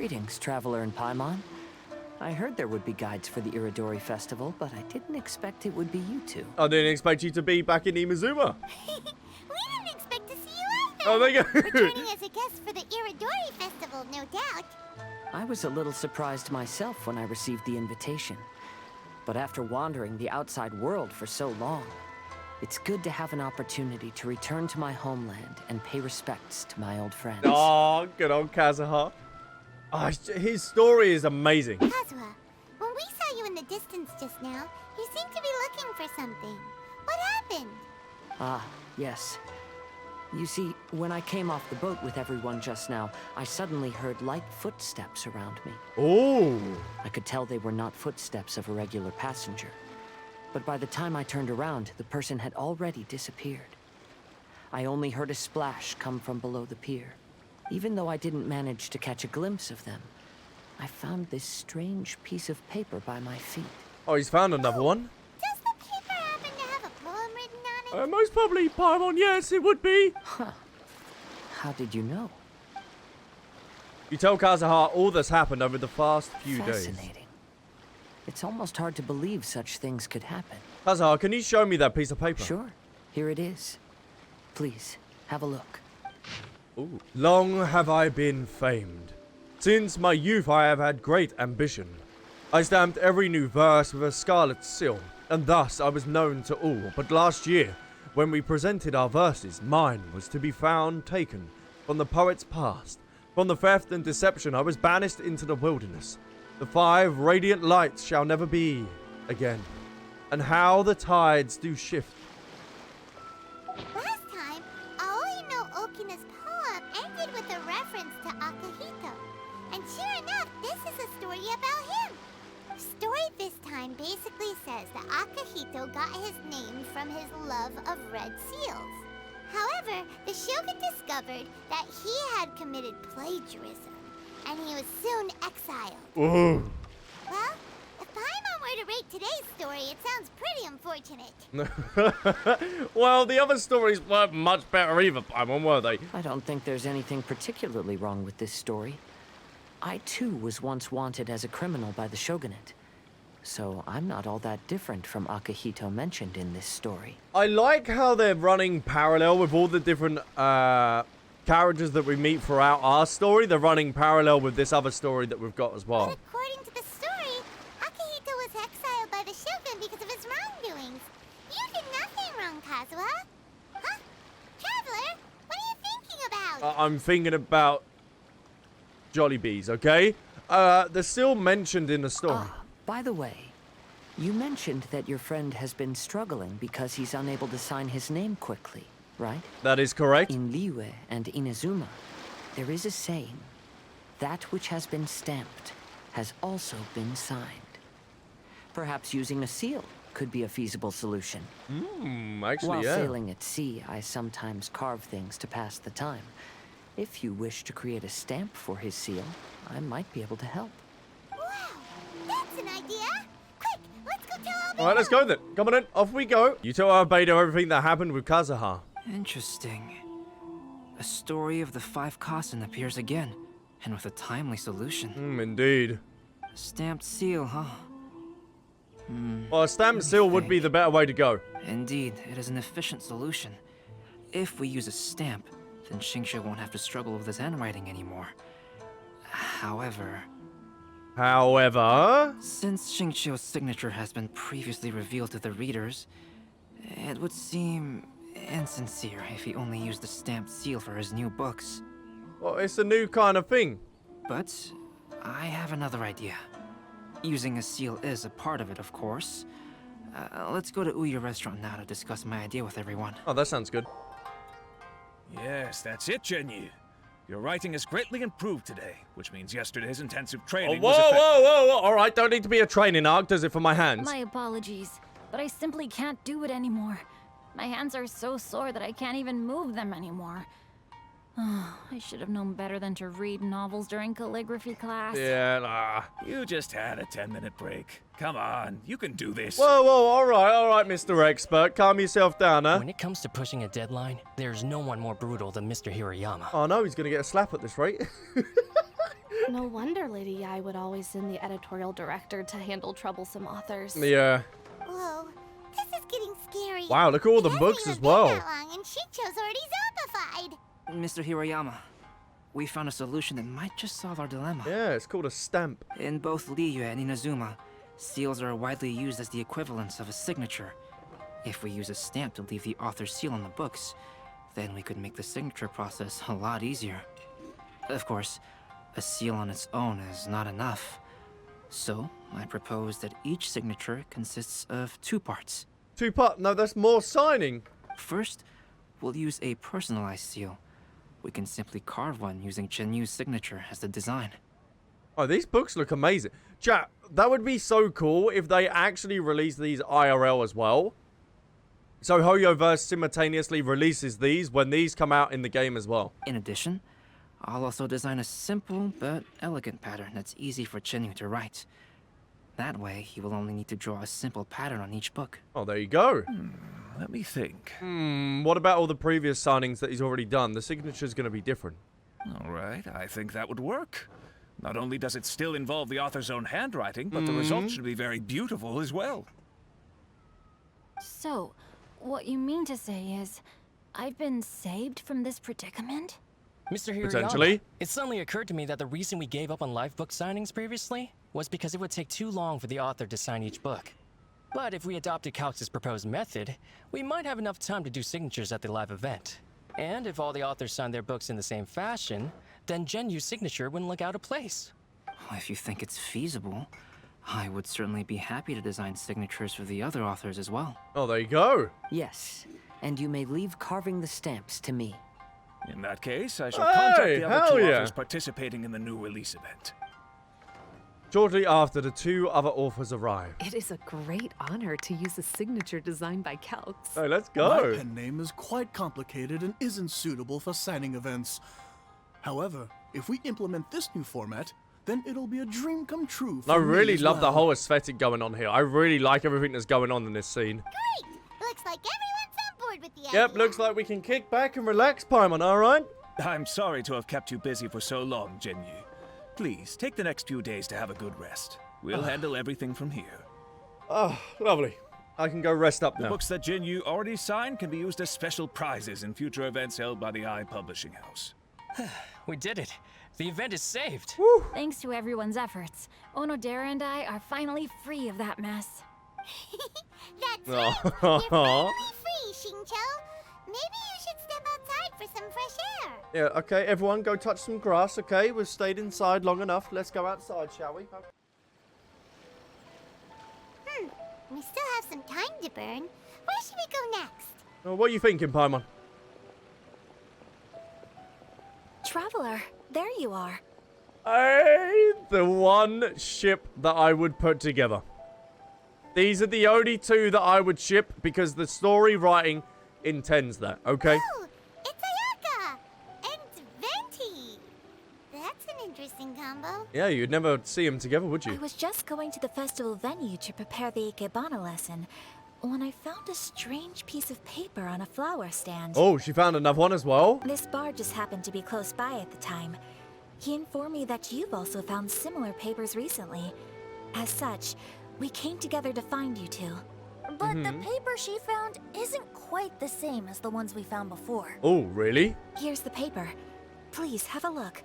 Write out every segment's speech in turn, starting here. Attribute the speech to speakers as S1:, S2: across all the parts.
S1: Greetings, traveler in Paimon. I heard there would be guides for the Irodori Festival, but I didn't expect it would be you two.
S2: I didn't expect you to be back in Miruzulla.
S3: We didn't expect to see you either.
S2: Oh, there you go.
S3: Returning as a guest for the Irodori Festival, no doubt.
S1: I was a little surprised myself when I received the invitation. But after wandering the outside world for so long, it's good to have an opportunity to return to my homeland and pay respects to my old friends.
S2: Oh, good old Kazuha. Oh, his story is amazing.
S3: Kazuha, when we saw you in the distance just now, you seemed to be looking for something. What happened?
S1: Ah, yes. You see, when I came off the boat with everyone just now, I suddenly heard light footsteps around me.
S2: Oh.
S1: I could tell they were not footsteps of a regular passenger. But by the time I turned around, the person had already disappeared. I only heard a splash come from below the pier. Even though I didn't manage to catch a glimpse of them, I found this strange piece of paper by my feet.
S2: Oh, he's found another one.
S3: Does the paper happen to have a poem written on it?
S2: Most probably Paimon, yes, it would be.
S1: Huh. How did you know?
S2: You tell Kazuha all that's happened over the past few days.
S1: Fascinating. It's almost hard to believe such things could happen.
S2: Kazuha, can you show me that piece of paper?
S1: Sure. Here it is. Please, have a look.
S2: Ooh. Long have I been famed. Since my youth I have had great ambition. I stamped every new verse with a scarlet seal, and thus I was known to all. But last year, when we presented our verses, mine was to be found taken from the poet's past. From the theft and deception I was banished into the wilderness. The 5 radiant lights shall never be again. And how the tides do shift.
S3: Last time, Aoi no Okina's poem ended with a reference to Akihito. And sure enough, this is a story about him. The story this time basically says that Akihito got his name from his love of red seals. However, the shogun discovered that he had committed plagiarism, and he was soon exiled.
S2: Whoa.
S3: Well, if Paimon were to rate today's story, it sounds pretty unfortunate.
S2: Well, the other stories weren't much better either, Paimon, were they?
S1: I don't think there's anything particularly wrong with this story. I too was once wanted as a criminal by the shogunate. So I'm not all that different from Akihito mentioned in this story.
S2: I like how they're running parallel with all the different characters that we meet throughout our story. They're running parallel with this other story that we've got as well.
S3: But according to the story, Akihito was exiled by the shogun because of his wrongdoings. You did nothing wrong, Kazuha. Huh? Traveler, what are you thinking about?
S2: I'm thinking about Jollibees, okay? They're still mentioned in the story.
S1: By the way, you mentioned that your friend has been struggling because he's unable to sign his name quickly, right?
S2: That is correct.
S1: In Liyue and Inazuma, there is a saying, that which has been stamped has also been signed. Perhaps using a seal could be a feasible solution.
S2: Actually,
S1: While
S2: yeah.
S1: sailing at sea, I sometimes carve things to pass the time. If you wish to create a stamp for his seal, I might be able to help.
S3: Wow, that's an idea. Quick, let's go tell Albedo.
S2: Alright, let's go then. Come on in. Off we go. You tell Albedo everything that happened with Kazuha.
S4: Interesting. A story of the 5 Kasen appears again, and with a timely solution.
S2: Indeed.
S4: A stamped seal, huh?
S2: Well, a stamped seal would be the better way to go.
S4: Indeed, it is an efficient solution. If we use a stamp, then Xingqiu won't have to struggle with his handwriting anymore. However, since Xingqiu's signature has been previously revealed to the readers, it would seem insincere if he only used the stamped seal for his new books.
S2: Well, it's a new kind of thing.
S4: But I have another idea. Using a seal is a part of it, of course. Let's go to Ouya restaurant now to discuss my idea with everyone.
S2: Oh, that sounds good.
S5: Yes, that's it, Genyu. Your writing has greatly improved today, which means yesterday's intensive training was
S2: whoa. All right, don't need to be a training arc, does it, for my hands?
S6: My apologies, but I simply can't do it anymore. My hands are so sore that I can't even move them anymore. I should have known better than to read novels during calligraphy class.
S2: Yeah, nah.
S5: You just had a 10-minute break. Come on, you can do this.
S2: Whoa, all right, Mr. Expert. Calm yourself down, huh?
S7: When it comes to pushing a deadline, there's no one more brutal than Mr. Hirayama.
S2: Oh no, he's gonna get a slap at this rate.
S7: No wonder Lady Yai would always send the editorial director to handle troublesome authors.
S2: Yeah.
S3: Whoa, this is getting scary.
S2: Wow, look at all the
S3: It hasn't
S2: books
S3: even
S2: as
S3: been
S2: well.
S3: that long, and Shincho's already zombified.
S4: Mr. Hiroyama, we found a solution that might just solve our dilemma.
S2: Yeah, it's called a stamp.
S4: In both Liyue and Inazuma, seals are widely used as the equivalents of a signature. If we use a stamp to leave the author's seal on the books, then we could make the signature process a lot easier. Of course, a seal on its own is not enough. So, I propose that each signature consists of 2 parts.
S2: 2 part. No, that's more signing.
S4: First, we'll use a personalized seal. We can simply carve one using Chenyu's signature as the design.
S2: Oh, these books look amazing. Chat, that would be so cool if they actually release these IRL as well. So Hoyoverse simultaneously releases these when these come out in the game as well.
S4: In addition, I'll also design a simple but elegant pattern that's easy for Chenyu to write. That way, he will only need to draw a simple pattern on each book.
S2: Oh, there you go.
S5: Let me think.
S2: What about all the previous signings that he's already done? The signature's going to be different.
S5: All right, I think that would work. Not only does it still involve the author's own handwriting, but the result should be very beautiful as well.
S6: So, what you mean to say is, I've been saved from this predicament?
S8: Mr. Hiroyama,
S2: Potentially.
S8: it suddenly occurred to me that the reason we gave up on live book signings previously was because it would take too long for the author to sign each book. But if we adopted Calx's proposed method, we might have enough time to do signatures at the live event. And if all the authors signed their books in the same fashion, then Genyu's signature wouldn't look out of place.
S4: If you think it's feasible, I would certainly be happy to design signatures for the other authors as well.
S2: Oh, there you go.
S1: Yes, and you may leave carving the stamps to me.
S5: In that case, I shall contact the other 2
S2: hell yeah.
S5: authors participating in the new release event.
S2: Shortly after, the 2 other authors arrive.
S9: It is a great honor to use a signature designed by Calx.
S2: Hey, let's
S10: My
S2: go.
S10: pen name is quite complicated and isn't suitable for signing events. However, if we implement this new format, then it'll be a dream come true for
S2: I
S10: me
S2: really
S10: as
S2: love the
S10: well.
S2: whole aesthetic going on here. I really like everything that's going on in this scene.
S3: Great! Looks like everyone's on board with the
S2: Yep,
S3: idea.
S2: looks like we can kick back and relax, Paimon, alright?
S5: I'm sorry to have kept you busy for so long, Genyu. Please, take the next few days to have a good rest. We'll handle everything from here.
S2: Oh, lovely. I can go rest up
S5: The
S2: now.
S5: books that Genyu already signed can be used as special prizes in future events held by the Eye Publishing House.
S8: We did it. The event is saved.
S6: Thanks to everyone's efforts, Onodera and I are finally free of that mess.
S3: That's
S2: Oh.
S3: right. You're finally free, Shincho. Maybe you should step outside for some fresh air.
S2: Yeah, okay, everyone go touch some grass, okay? We've stayed inside long enough. Let's go outside, shall we?
S3: We still have some time to burn. Where should we go next?
S2: Oh, what are you thinking, Paimon?
S6: Traveler, there you are.
S2: The one ship that I would put together. These are the only 2 that I would ship because the story writing intends that, okay?
S3: Oh, it's Ayaka and Venti. That's an interesting combo.
S2: Yeah, you'd never see them together, would
S11: I
S2: you?
S11: was just going to the festival venue to prepare the Ikebana lesson when I found a strange piece of paper on a flower stand.
S2: Oh, she found another one as well?
S11: This bar just happened to be close by at the time. He informed me that you've also found similar papers recently. As such, we came together to find you 2.
S3: But the paper she found isn't quite the same as the ones we found before.
S2: Oh, really?
S11: Here's the paper. Please have a look.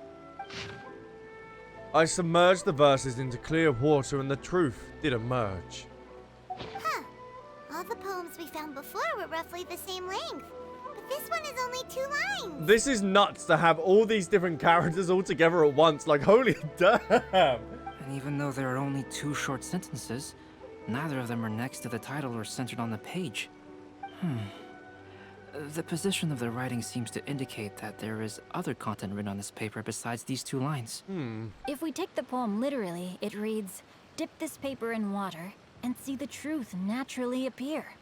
S2: I submerged the verses into clear water and the truth did emerge.
S3: Huh. All the poems we found before were roughly the same length. But this one is only 2 lines.
S2: This is nuts to have all these different characters all together at once. Like, holy damn.
S4: And even though there are only 2 short sentences, neither of them are next to the title or centered on the page. The position of the writing seems to indicate that there is other content written on this paper besides these 2 lines.
S6: If we take the poem literally, it reads, "Dip this paper in water and see the truth naturally appear."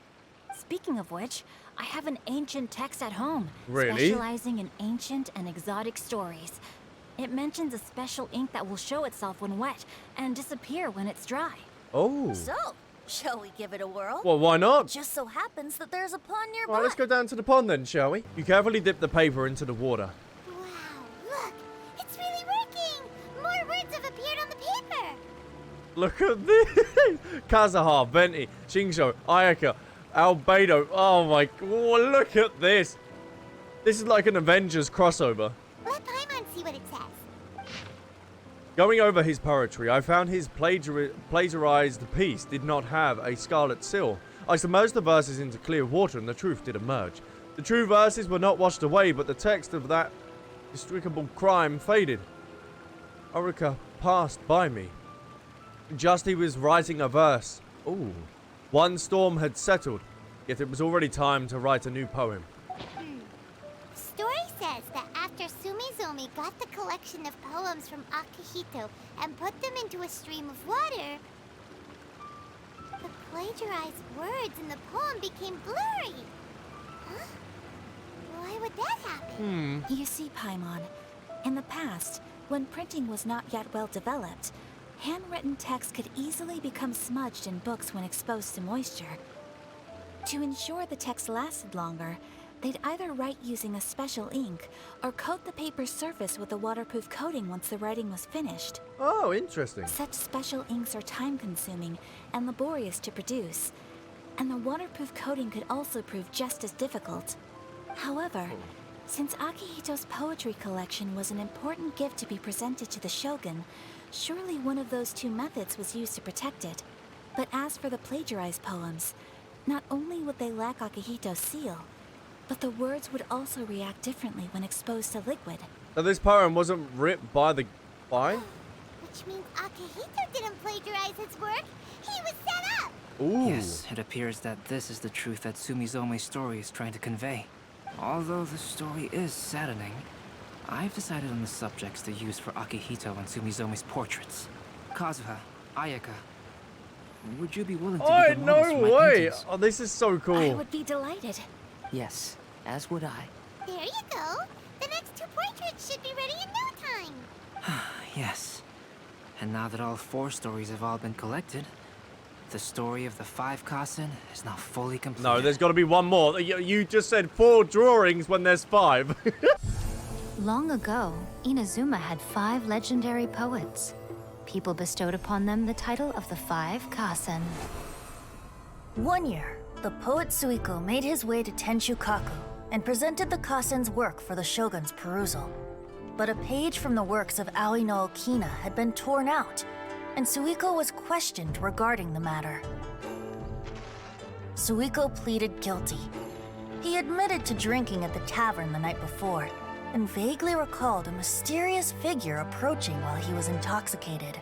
S6: Speaking of which, I have an ancient text at home,
S2: Really?
S6: specializing in ancient and exotic stories. It mentions a special ink that will show itself when wet and disappear when it's dry.
S2: Oh.
S3: So, shall we give it a whirl?
S2: Well, why not?
S3: Just so happens that there's a pond nearby.
S2: Alright, let's go down to the pond then, shall we? You carefully dip the paper into the water.
S3: Wow, look! It's really working! More words appeared on the paper.
S2: Look at this! Kazuha, Venti, Shinsho, Ayaka, Albedo. Oh my... Oh, look at this! This is like an Avengers crossover.
S3: Let Paimon see what it says.
S2: Going over his poetry, I found his plagiarized piece did not have a scarlet seal. I submerged the verses into clear water and the truth did emerge. The true verses were not washed away, but the text of that despicable crime faded. Orica passed by me. Just he was writing a verse. Ooh. One storm had settled, yet it was already time to write a new poem.
S3: Story says that after Sumizomi got the collection of poems from Akihito and put them into a stream of water, the plagiarized words in the poem became blurry. Huh? Why would that happen?
S11: You see, Paimon, in the past, when printing was not yet well developed, handwritten text could easily become smudged in books when exposed to moisture. To ensure the text lasted longer, they'd either write using a special ink or coat the paper's surface with a waterproof coating once the writing was finished.
S2: Oh, interesting.
S11: Such special inks are time-consuming and laborious to produce, and the waterproof coating could also prove just as difficult. However, since Akihito's poetry collection was an important gift to be presented to the shogun, surely one of those two methods was used to protect it. But as for the plagiarized poems, not only would they lack Akihito's seal, but the words would also react differently when exposed to liquid.
S2: So this poem wasn't written by the...
S3: Which means Akihito didn't plagiarize his work. He was set up.
S2: Ooh.
S4: Yes, it appears that this is the truth that Sumizome's story is trying to convey. Although the story is saddening, I've decided on the subjects to use for Akihito and Sumizome's portraits. Kazuha, Ayaka, would you be willing to be the models for my
S2: no way!
S4: paintings?
S2: Oh, this is so cool.
S11: I would be delighted.
S1: Yes, as would I.
S3: There you go. The next two portraits should be ready in no time.
S4: Yes. And now that all 4 stories have all been collected, the story of the 5 Kasen is now fully complete.
S2: No, there's got to be one more. You just said 4 drawings when there's 5.
S12: Long ago, Inazuma had 5 legendary poets. People bestowed upon them the title of the 5 Kasen. One year, the poet Suiko made his way to Tenshukaku and presented the Kasen's work for the shogun's perusal. But a page from the works of Aoi no Okina had been torn out, and Suiko was questioned regarding the matter. Suiko pleaded guilty. He admitted to drinking at the tavern the night before, and vaguely recalled a mysterious figure approaching while he was intoxicated.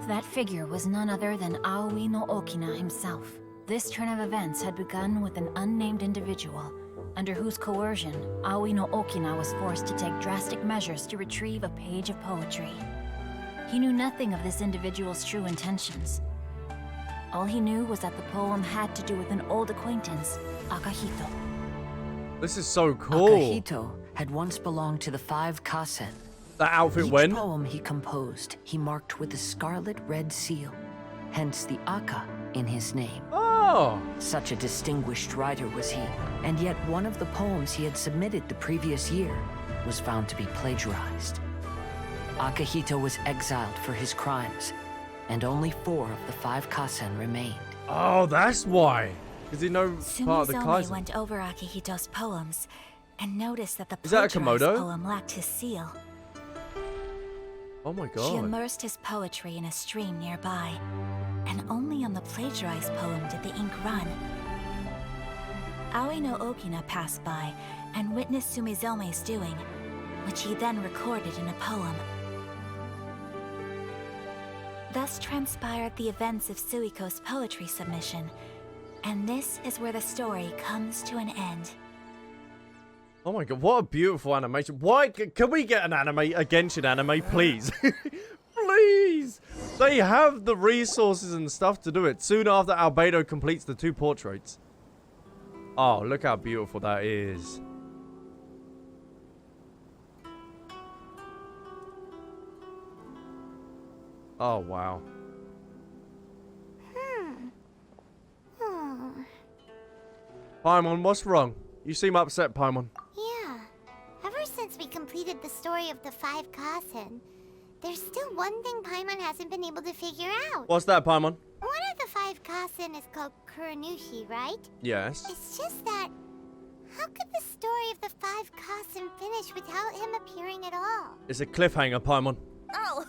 S12: That figure was none other than Aoi no Okina himself. This turn of events had begun with an unnamed individual, under whose coercion, Aoi no Okina was forced to take drastic measures to retrieve a page of poetry. He knew nothing of this individual's true intentions. All he knew was that the poem had to do with an old acquaintance, Akihito.
S2: This is so cool.
S1: Akihito had once belonged to the 5 Kasen.
S2: That outfit
S1: Each
S2: when?
S1: poem he composed, he marked with a scarlet red seal, hence the Aka in his name.
S2: Oh!
S1: Such a distinguished writer was he, and yet one of the poems he had submitted the previous year was found to be plagiarized. Akihito was exiled for his crimes, and only 4 of the 5 Kasen remained.
S2: Oh, that's why. Because he know part of the
S11: Sumizomi
S2: Kaisen.
S11: went over Akihito's poems and noticed that the
S2: Is that a
S11: plagiarized
S2: Komodo?
S11: poem lacked his seal.
S2: Oh my
S11: She
S2: god.
S11: immersed his poetry in a stream nearby, and only on the plagiarized poem did the ink run. Aoi no Okina passed by and witnessed Sumizome's doing, which he then recorded in a poem. Thus transpired the events of Suiko's poetry submission, and this is where the story comes to an end.
S2: Oh my god, what a beautiful animation. Why? Can we get an anime, a Genshin anime, please? Please! They have the resources and stuff to do it. Soon after Albedo completes the 2 portraits. Oh, look how beautiful that is. Oh, wow. Paimon, what's wrong? You seem upset, Paimon.
S3: Yeah. Ever since we completed the story of the 5 Kasen, there's still one thing Paimon hasn't been able to figure out.
S2: What's that, Paimon?
S3: One of the 5 Kasen is called Kuranushi, right?
S2: Yes.
S3: It's just that, how could the story of the 5 Kasen finish without him appearing at all?
S2: It's a cliffhanger, Paimon.
S13: Oh.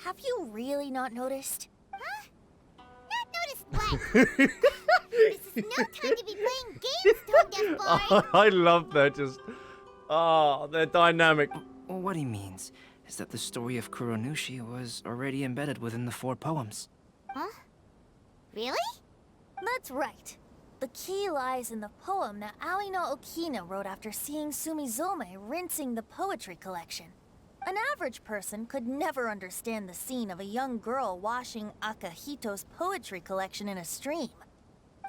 S13: Have you really not noticed?
S3: Huh? Not noticed what? This is no time to be playing games, Tone Deaf Boy!
S2: I love that, just... they're dynamic.
S4: What he means is that the story of Kuranushi was already embedded within the 4 poems.
S3: Huh? Really?
S13: That's right. The key lies in the poem that Aoi no Okina wrote after seeing Sumizume rinsing the poetry collection. An average person could never understand the scene of a young girl washing Akahito's poetry collection in a stream.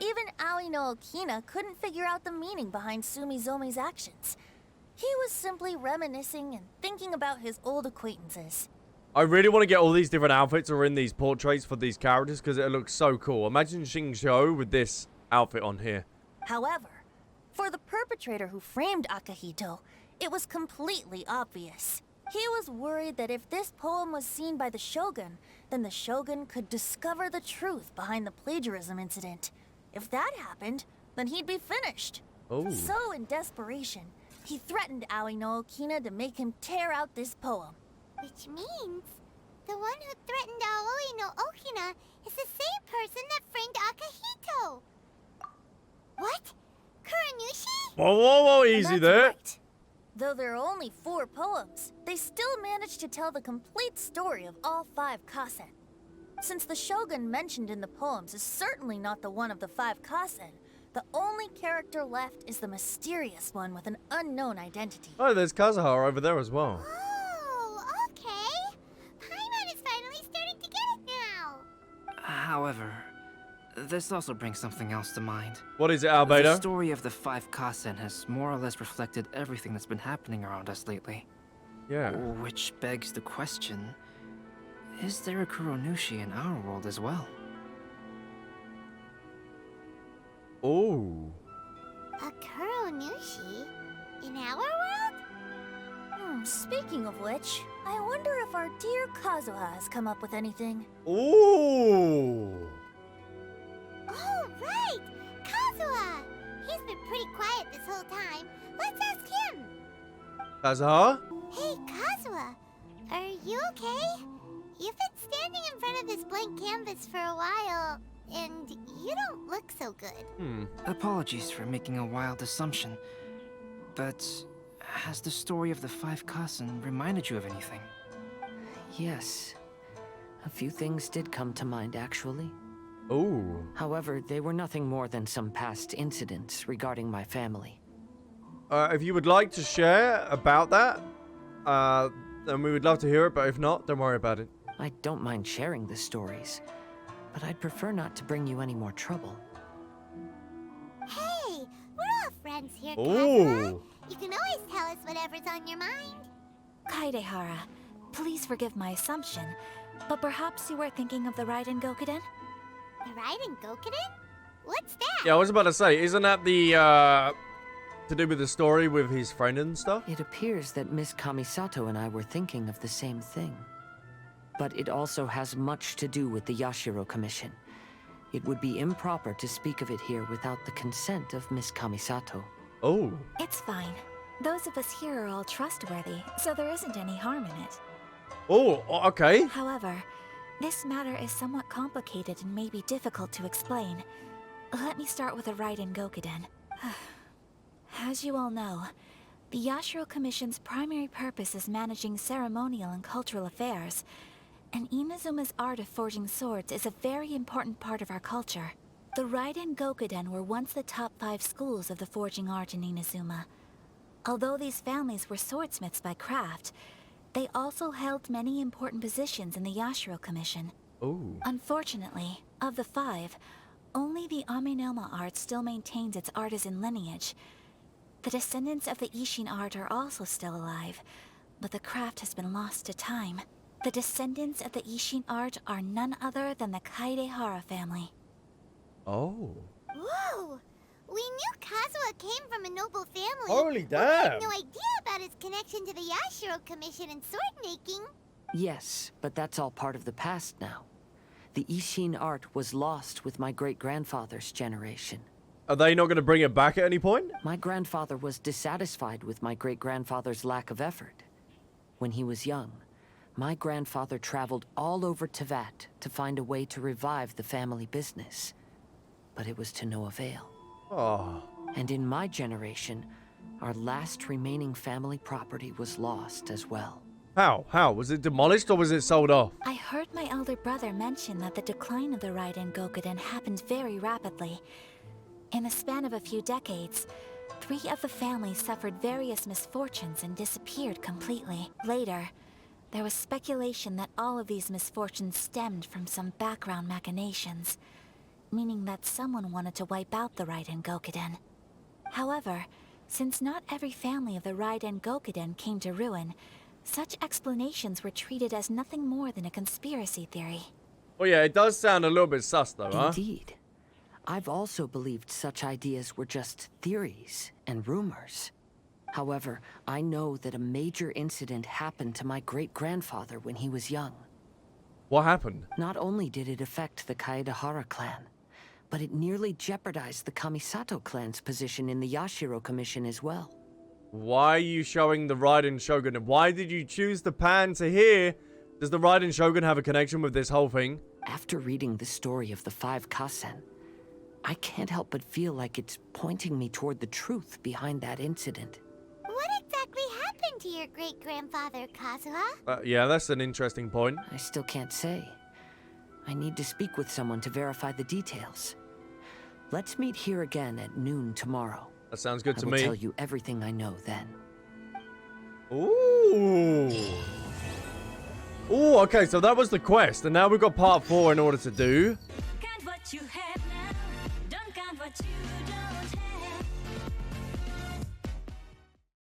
S13: Even Aoi no Okina couldn't figure out the meaning behind Sumizume's actions. He was simply reminiscing and thinking about his old acquaintances.
S2: I really want to get all these different outfits or in these portraits for these characters because it looks so cool. Imagine Xingqiu with this outfit on here.
S13: However, for the perpetrator who framed Akahito, it was completely obvious. He was worried that if this poem was seen by the Shogun, then the Shogun could discover the truth behind the plagiarism incident. If that happened, then he'd be finished.
S2: Oh.
S13: So, in desperation, he threatened Aoi no Okina to make him tear out this poem.
S3: Which means, the one who threatened Aoi no Okina is the same person that framed Akahito! What? Kuranushi?
S2: Whoa, easy
S13: That's
S2: there.
S13: Right. Though there are only 4 poems, they still managed to tell the complete story of all 5 Kasen. Since the Shogun mentioned in the poems is certainly not the one of the 5 Kasen, the only character left is the mysterious one with an unknown identity.
S2: Oh, there's Kazuha over there as well.
S3: Oh, okay. Paimon is finally starting to get it now.
S4: However, this also brings something else to mind.
S2: What is it,
S4: The
S2: Albedo?
S4: story of the 5 Kasen has more or less reflected everything that's been happening around us lately.
S2: Yeah.
S4: Which begs the question, is there a Kuranushi in our world as well?
S2: Oh.
S3: A Kuranushi? In our world?
S13: Speaking of which, I wonder if our dear Kazuha has come up with anything.
S2: Ooh.
S3: Oh, right! Kazuha! He's been pretty quiet this whole time. Let's ask him.
S2: Kazuha?
S3: Hey, Kazuha. Are you okay? You've been standing in front of this blank canvas for a while, and you don't look so good.
S4: Apologies for making a wild assumption, but has the story of the 5 Kasen reminded you of anything?
S1: Yes. A few things did come to mind, actually.
S2: Oh.
S1: However, they were nothing more than some past incidents regarding my family.
S2: If you would like to share about that, then we would love to hear it, but if not, don't worry about it.
S1: I don't mind sharing the stories, but I'd prefer not to bring you any more trouble.
S3: Hey, we're all friends here,
S2: Ooh.
S3: Kazuha. You can always tell us whatever's on your mind.
S11: Kaidehara, please forgive my assumption, but perhaps you were thinking of the Raiden Gokuden?
S3: The Raiden Gokuden? What's that?
S2: Yeah, I was about to say, isn't that the, to do with the story with his friend and stuff?
S1: It appears that Miss Kamisato and I were thinking of the same thing. But it also has much to do with the Yashiro Commission. It would be improper to speak of it here without the consent of Miss Kamisato.
S2: Oh.
S11: It's fine. Those of us here are all trustworthy, so there isn't any harm in it.
S2: Oh, okay.
S11: However, this matter is somewhat complicated and may be difficult to explain. Let me start with the Raiden Gokuden. As you all know, the Yashiro Commission's primary purpose is managing ceremonial and cultural affairs, and Inazuma's art of forging swords is a very important part of our culture. The Raiden Gokuden were once the top 5 schools of the forging art in Inazuma. Although these families were swordsmiths by craft, they also held many important positions in the Yashiro Commission.
S2: Ooh.
S11: Unfortunately, of the 5, only the Amenoma art still maintains its artisan lineage. The descendants of the Ishin art are also still alive, but the craft has been lost to time. The descendants of the Ishin art are none other than the Kaidehara family.
S2: Oh.
S3: Whoa! We knew Kazuha came from a noble family.
S2: Holy
S3: but we had
S2: damn.
S3: no idea about his connection to the Yashiro Commission and sword making.
S1: Yes, but that's all part of the past now. The Ishin art was lost with my great-grandfather's generation.
S2: Are they not going to bring it back at any point?
S1: My grandfather was dissatisfied with my great-grandfather's lack of effort. When he was young, my grandfather traveled all over Tevat to find a way to revive the family business. But it was to no avail.
S2: Oh.
S1: And in my generation, our last remaining family property was lost as well.
S2: How? Was it demolished or was it sold off?
S11: I heard my elder brother mention that the decline of the Raiden Gokuden happened very rapidly. In the span of a few decades, 3 of the families suffered various misfortunes and disappeared completely. Later, there was speculation that all of these misfortunes stemmed from some background machinations, meaning that someone wanted to wipe out the Raiden Gokuden. However, since not every family of the Raiden Gokuden came to ruin, such explanations were treated as nothing more than a conspiracy theory.
S2: Well, yeah, it does sound a little bit sus, though, huh?
S1: Indeed. I've also believed such ideas were just theories and rumors. However, I know that a major incident happened to my great-grandfather when he was young.
S2: What happened?
S1: Not only did it affect the Kaedahara clan, but it nearly jeopardized the Kamisato clan's position in the Yashiro Commission as well.
S2: Why are you showing the Raiden Shogun? And why did you choose the pan to here? Does the Raiden Shogun have a connection with this whole thing?
S1: After reading the story of the 5 Kasen, I can't help but feel like it's pointing me toward the truth behind that incident.
S3: What exactly happened to your great-grandfather, Kazuha?
S2: Yeah, that's an interesting point.
S1: I still can't say. I need to speak with someone to verify the details. Let's meet here again at noon tomorrow.
S2: That sounds good to me.
S1: I will tell you everything I know then.
S2: Ooh. Ooh, okay, so that was the quest, and now we've got part 4 in order to do.
S14: Count what you have now, don't count what you don't have.